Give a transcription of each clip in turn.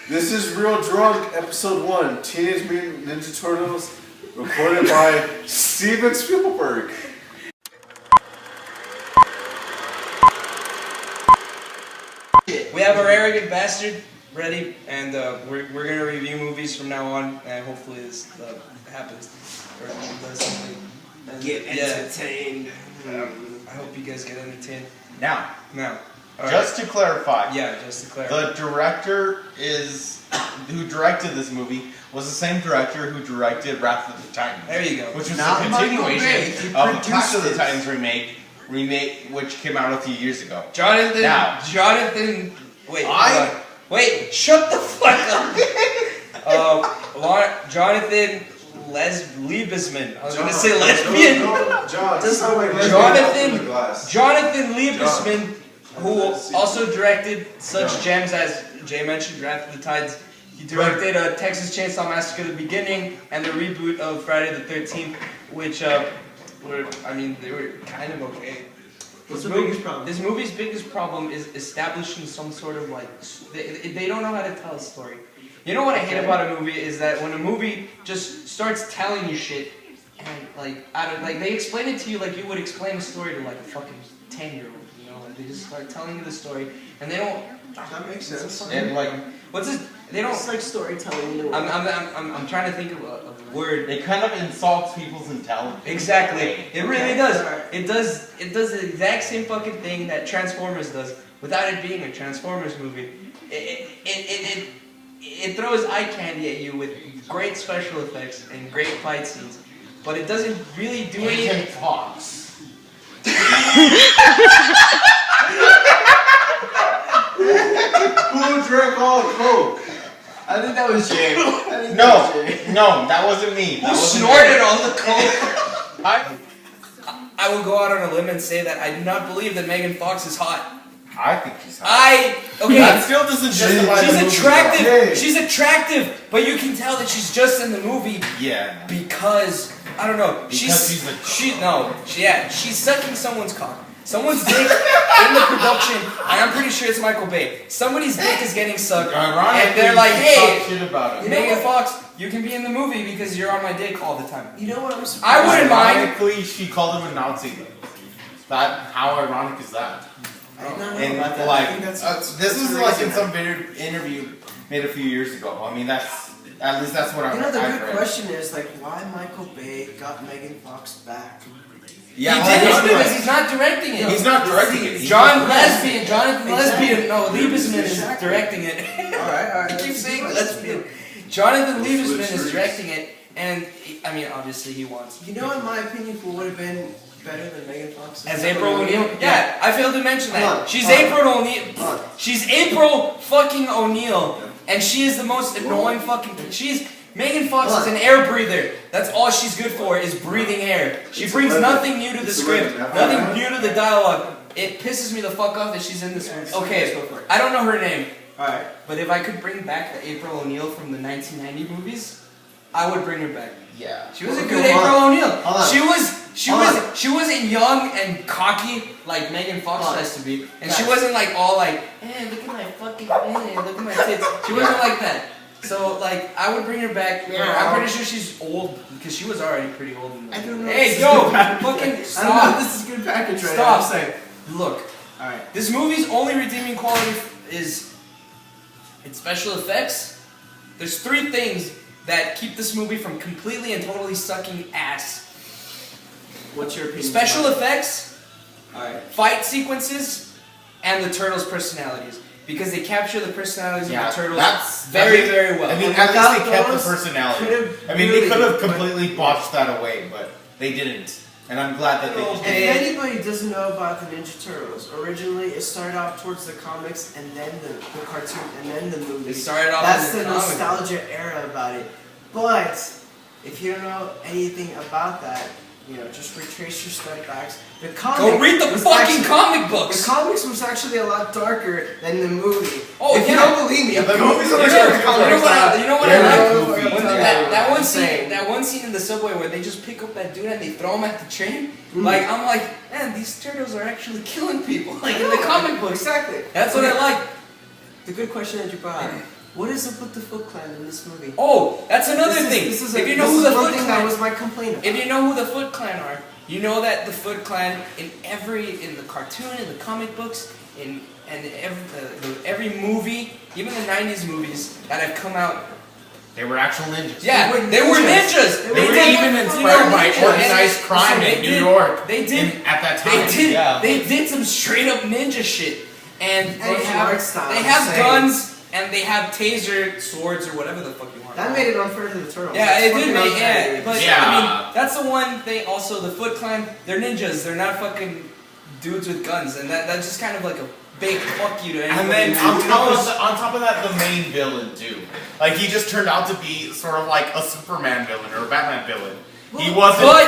This is Real Drunk, Episode 1, Teenage Mutant Ninja Turtles, recorded by Steven Spielberg. We have our arrogant bastard ready, and we're gonna review movies from now on, and hopefully this happens, or does something. And, get entertained. I hope you guys get entertained. Now, All just right. to clarify, Just to clarify. the director who directed this movie was the same director who directed Wrath of the Titans. There you go. Which was Not a Michael Bay, continuation he of the produced Clash of the it. Titans remake, which came out a few years ago. Jonathan, wait, shut the fuck up. Jonathan Liebesman. I was going to say lesbian. John, Doesn't sound like Jonathan Liebesman, who also directed such gems as Jay mentioned, Wrath of the Titans. He directed Texas Chainsaw Massacre at the beginning and the reboot of Friday the 13th, which they were kind of okay. What's the biggest problem? This movie's biggest problem is establishing some sort of they don't know how to tell a story. You know what I hate about a movie is that when a movie just starts telling you shit and they explain it to you like you would explain a story to like a fucking 10-year-old. You know, like they just start telling you the story and they don't. That makes sense. And What's this? They don't. It's like storytelling. I'm trying to think of a word. it kind of insults people's intelligence. Exactly. It really does. It does the exact same fucking thing that Transformers does without it being a Transformers movie. It throws eye candy at you with great special effects and great fight scenes, but it doesn't really do anything. Megan Fox. Who drank all the Coke? I think that was Jay. No, that wasn't me. Who snorted all the coke? I will go out on a limb and say that I do not believe that Megan Fox is hot. I think she's hot. Okay. That still doesn't justify the She's movie, attractive. though. She's attractive, but you can tell that she's just in the movie though. Yeah. because I don't know. Because she's a She's sucking someone's cock. Someone's dick in the production, and I'm pretty sure it's Michael Bay. Somebody's dick is getting sucked, and they're like, "Hey, shit about it. Megan Fox, you can be in the movie because you're on my dick all the time." You know what I'm surprised? I wouldn't mind. Ironically, she called him a Nazi. How ironic is that? I did not know And about that. like, I think that's this was the like in reason. some interview made a few years ago. I mean, at least that's what You know, the I've good read. question is like, why Michael Bay got Megan Fox back? Yeah, He did it because he's not directing it. He's not directing it. Jonathan Lesbian, no, Exactly. Liebesman is Exactly. directing it. Alright. I keep saying lesbian. Jonathan Liebesman is directing it, and I mean, obviously he wants. You know, in my opinion, who would have been better than Megan Fox? As April O'Neil? Yeah, I failed to mention that. Hold on, She's hold on. April O'Neil. Hold on. She's April fucking O'Neil, and she is the most annoying fucking. Megan Fox is an air breather. That's all she's good for is breathing air. She brings nothing new to the script, nothing new to the dialogue. It pisses me the fuck off that she's in this movie. Okay, I don't know her name, Alright. but if I could bring back the April O'Neil from the 1990 movies, I would bring her back. Yeah. She was a Okay, good hold April on. O'Neil. Hold on. She wasn't young and cocky like Megan Fox Hold on. has to be, and she wasn't like all like, hey, look at my fucking, hey, look at my tits. She wasn't like that. So like, I would bring her back. Yeah. I'm pretty sure she's old because she was already pretty old. In the I don't know. Hey, if this yo, is good package. fucking I don't know stop. if this is good package right Stop. now. I'm saying. Look, Alright. this movie's only redeeming quality is its special effects. There's 3 things that keep this movie from completely and totally sucking ass. What's your opinion? Special effects, Alright. fight sequences, and the turtles' personalities. Because they capture the personalities of the turtles very well. I mean, at least they kept the those, personality. could've I mean, really- they could have completely botched that away, but they didn't. And I'm glad that they If just anybody doesn't know about the Ninja Turtles, originally it started off towards the comics and then the cartoon and then the movie. They started off That's in the the comic. nostalgia era about it. But if you don't know anything about that, you know, just retrace your step backs. The comic Go read the was fucking actually- comic The books! comics was actually a lot darker than the movie. Oh, if you yeah. don't believe me, the go movies go are check dark. the comics out. You know what They're I like? goofy. When Yeah. that one scene in the subway where they just pick up that dude and they throw him at the train. Like I'm like, man, these turtles are actually killing people. Like in the comic books. Exactly. That's what I like. The good question that you brought up. What is up with the Foot Clan in this movie? Oh, that's another thing. If you know who the Foot Clan Clan was my complaint about. If you know who the Foot Clan are, you know that the Foot Clan in the cartoon, in the comic books, in every movie, even the '90s movies that have come out. They were actual ninjas. Yeah, they were ninjas. They were even inspired by organized crime in New York. They did at that time. They did some straight up ninja shit, and they have style, guns and they have taser swords or whatever the fuck you want. That made it unfair to the Turtles. Yeah, it did make but Yeah. I mean that's the one thing. Also, the Foot Clan, they're ninjas. They're not fucking dudes with guns, and that's just kind of like a big fuck you to anyone. And then on top of that, the main villain too. Like he just turned out to be sort of like a Superman villain or a Batman villain. He wasn't. But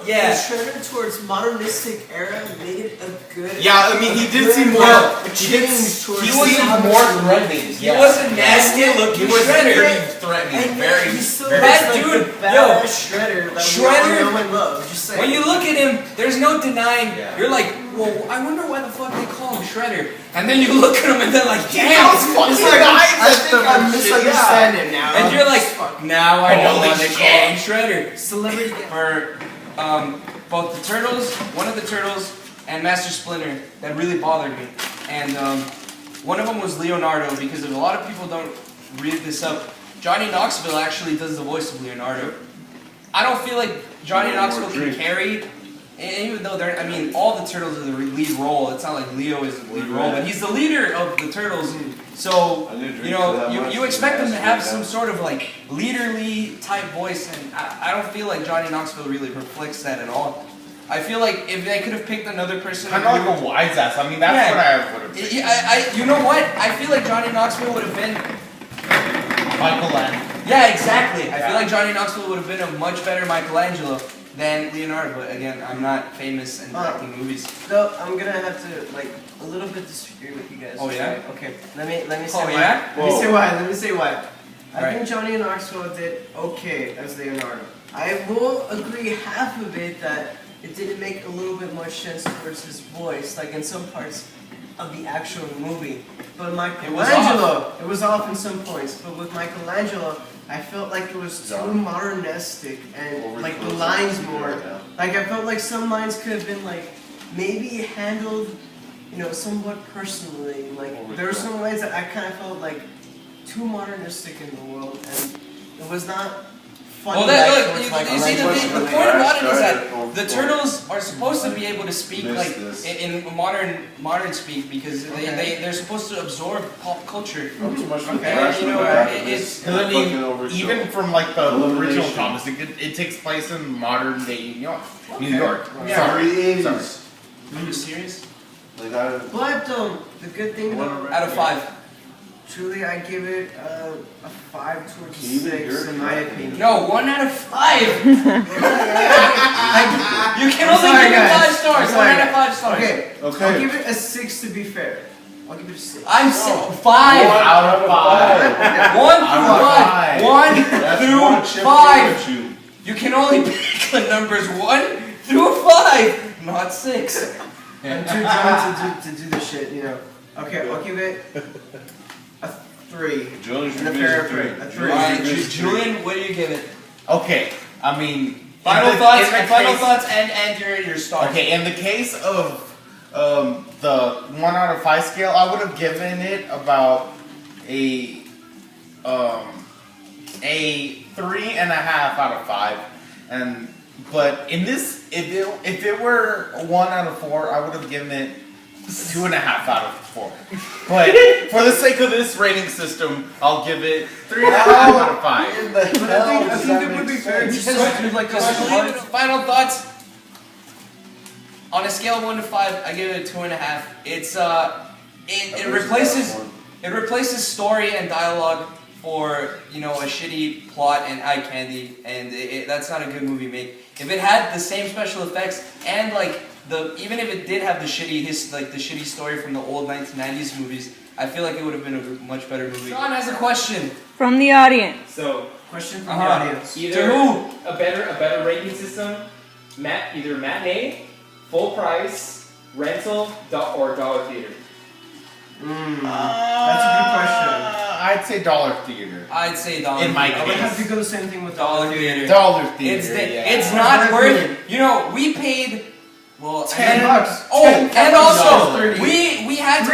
yeah, the trend towards modernistic era made it a good. Yeah, I mean he did seem more. He wasn't more threatening. He wasn't nasty looking. He was very threatening. Very. That dude, yo, Shredder. Shredder. No one loves. Just saying. When you look at him, there's no denying. You're like, well, I wonder why the fuck they call him Shredder. And then you look at him and they're like, damn, it's like I think I'm misunderstanding now. And you're like, now I know why they call him Shredder. Celebrity For both the Turtles, one of the Turtles, and Master Splinter, that really bothered me. And one of them was Leonardo, because if a lot of people don't read this up, Johnny Knoxville actually does the voice of Leonardo. I don't feel like Johnny Knoxville can carry, and even though I mean, all the Turtles are the lead role. It's not like Leo is the lead role, but he's the leader of the Turtles. So, you know, you expect him to have some sort of like leaderly type voice, and I don't feel like Johnny Knoxville really reflects that at all. I feel like if they could have picked another person, kind of like a wise ass. I mean, that's what I would have picked. You know what? I feel like Johnny Knoxville would have been Michelangelo. Yeah, exactly. I feel like Johnny Knoxville would have been a much better Michelangelo than Leonardo, but again, I'm not famous in acting movies. So I'm gonna have to like a little bit disagree with you guys. Oh yeah? Okay. Let me say Oh why. yeah? Let me say why. I think Johnny Knoxville did okay as Leonardo. I will agree half of it that it didn't make a little bit more sense towards his voice, like in some parts of the actual movie. But Michelangelo, it was off in some points. But with Michelangelo, I felt like it was too modernistic and like the lines more. Like I felt like some lines could have been like maybe handled, you know, somewhat personally. Like there were some lines that I kind of felt like too modernistic in the world, and it was not. Well, you see, the point about it is that the Turtles are supposed to be able to speak like in modern speak because they're supposed to absorb pop culture. Okay. You know, it's. I mean, even from like the original comics, it takes place in modern day New York. New York. Yeah. Sorry. Are you serious? Like But the good thing about Out of 5. truly, I give it a 5 towards a 6 in my opinion. No, 1 out of 5. You can only give it 5 stars. 1 out of 5 stars. Okay. I'll give it a 6 to be fair. I'll give it a 6. I'm 5 out of 5. 1 through 5. You can only pick the numbers 1 through 5, not 6. I'm too dumb to do this shit, you know. Okay, I'll give it a 3. Julian, a 3. Alright, Julian, what do you give it? Okay, I mean, Final thoughts, and your stars. Okay, in the case of the 1 out of 5 scale, I would have given it about a 3.5 out of 5, but in this, if it were a 1 out of 4, I would have given it 2.5 out of 4. But for the sake of this rating system, I'll give it 3.5 out of 5. I think it would be fair just to do like Final thoughts. On a scale of 1 to 5, I give it a 2.5. It's it replaces story and dialogue for, you know, a shitty plot and eye candy, and that's not a good movie made. If it had the same special effects and like even if it did have the shitty story from the old 1990s movies, I feel like it would have been a much better movie. Sean has a question from the audience. So, question from the audience. Either a better rating system, either matinee, full price, rental, or dollar theater. That's a good question. I'd say dollar theater. I'd say dollar. In my theater. I would have to go the same thing with Dollar theater. Dollar theater. It's yeah. not That's worth. weird. You know, we paid. Well, $10. Oh, and also $10. we had to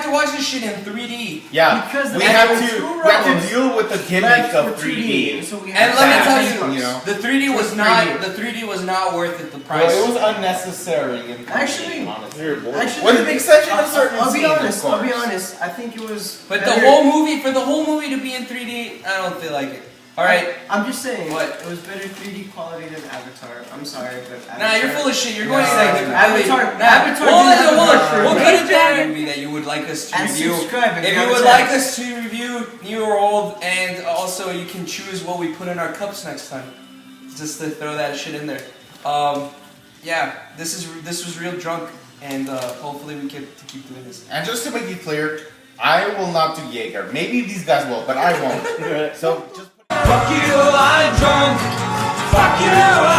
3D. watch this shit in 3D. Yeah, Because the we have actual to deal with the gimmick Left of for 3D. So we And had let me that. tell $10. you, you know. the 3D was Just not 3D. the 3D was not worth it. The Well, price. it was unnecessary. In Actually- honestly. Actually, With the exception of certain I'll be scenes, of honest. I'll be course. honest. I think it was. But better- the whole movie, for the whole movie to be in 3D, I don't feel like it. All right. I'm just saying. What? It was better 3D quality than Avatar. I'm sorry, but Avatar. Nah, you're full of shit. You're going No, to say Avatar- Nah, Avatar hold didn't on, hold have on. a We'll good cut it down. Movie that you would like us to And review. subscribe If you would like us to review New or Old, and also you can choose what we put in our cups next time. Just to throw that shit in there. Yeah, this was real drunk, and hopefully we get to keep doing this. And just to make it clear, I will not do Jaeger. Maybe these guys will, but I won't. So just. Fuck you, I'm drunk. Fuck you,